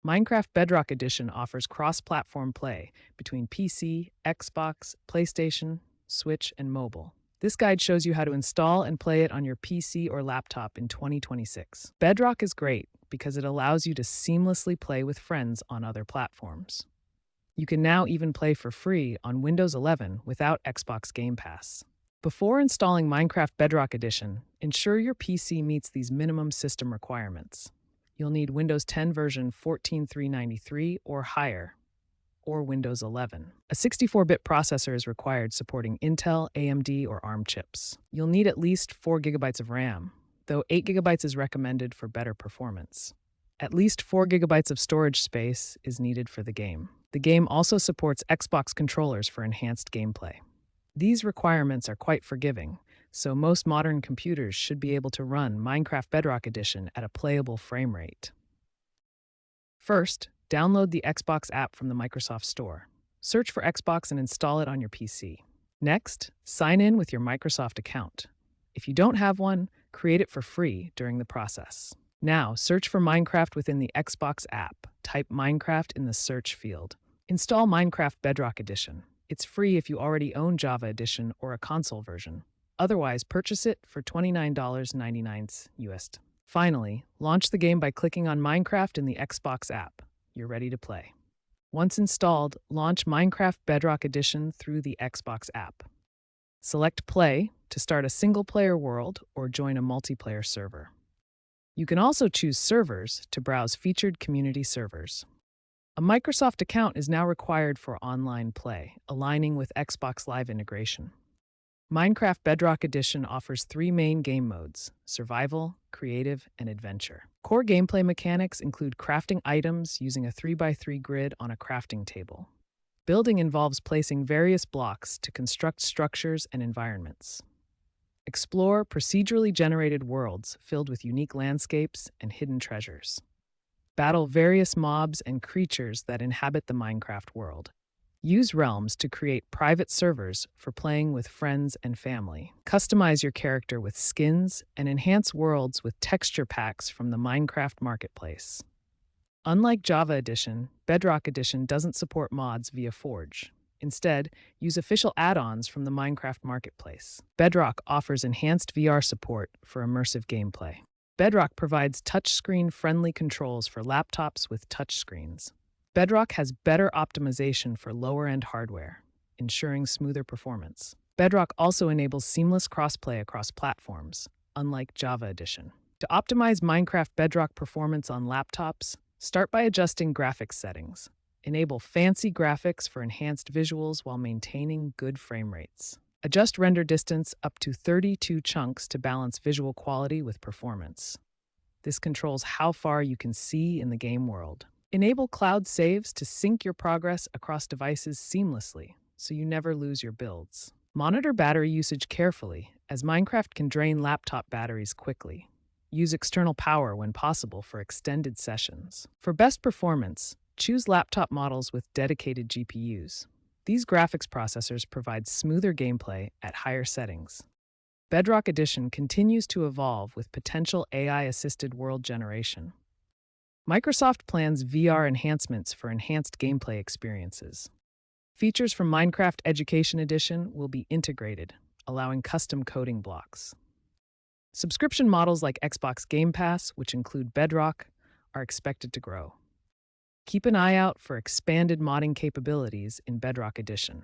Minecraft Bedrock Edition offers cross-platform play between PC, Xbox, PlayStation, Switch, and mobile. This guide shows you how to install and play it on your PC or laptop in 2026. Bedrock is great because it allows you to seamlessly play with friends on other platforms. You can now even play for free on Windows 11 without Xbox Game Pass. Before installing Minecraft Bedrock Edition, ensure your PC meets these minimum system requirements. You'll need Windows 10 version 14393 or higher, or Windows 11. A 64-bit processor is required supporting Intel, AMD, or ARM chips. You'll need at least 4 gigabytes of RAM, though 8 gigabytes is recommended for better performance. At least 4 gigabytes of storage space is needed for the game. The game also supports Xbox controllers for enhanced gameplay. These requirements are quite forgiving, so most modern computers should be able to run Minecraft Bedrock Edition at a playable frame rate. First, download the Xbox app from the Microsoft Store. Search for Xbox and install it on your PC. Next, sign in with your Microsoft account. If you don't have one, create it for free during the process. Now, search for Minecraft within the Xbox app. Type Minecraft in the search field. Install Minecraft Bedrock Edition. It's free if you already own Java Edition or a console version. Otherwise, purchase it for $29.99 US. Finally, launch the game by clicking on Minecraft in the Xbox app. You're ready to play. Once installed, launch Minecraft Bedrock Edition through the Xbox app. Select Play to start a single-player world or join a multiplayer server. You can also choose Servers to browse featured community servers. A Microsoft account is now required for online play, aligning with Xbox Live integration. Minecraft Bedrock Edition offers 3 main game modes: Survival, Creative, and Adventure. Core gameplay mechanics include crafting items using a 3x3 grid on a crafting table. Building involves placing various blocks to construct structures and environments. Explore procedurally generated worlds filled with unique landscapes and hidden treasures. Battle various mobs and creatures that inhabit the Minecraft world. Use realms to create private servers for playing with friends and family. Customize your character with skins and enhance worlds with texture packs from the Minecraft Marketplace. Unlike Java Edition, Bedrock Edition doesn't support mods via Forge. Instead, use official add-ons from the Minecraft Marketplace. Bedrock offers enhanced VR support for immersive gameplay. Bedrock provides touchscreen-friendly controls for laptops with touchscreens. Bedrock has better optimization for lower-end hardware, ensuring smoother performance. Bedrock also enables seamless crossplay across platforms, unlike Java Edition. To optimize Minecraft Bedrock performance on laptops, start by adjusting graphics settings. Enable fancy graphics for enhanced visuals while maintaining good frame rates. Adjust render distance up to 32 chunks to balance visual quality with performance. This controls how far you can see in the game world. Enable cloud saves to sync your progress across devices seamlessly, so you never lose your builds. Monitor battery usage carefully, as Minecraft can drain laptop batteries quickly. Use external power when possible for extended sessions. For best performance, choose laptop models with dedicated GPUs. These graphics processors provide smoother gameplay at higher settings. Bedrock Edition continues to evolve with potential AI-assisted world generation. Microsoft plans VR enhancements for enhanced gameplay experiences. Features from Minecraft Education Edition will be integrated, allowing custom coding blocks. Subscription models like Xbox Game Pass, which include Bedrock, are expected to grow. Keep an eye out for expanded modding capabilities in Bedrock Edition.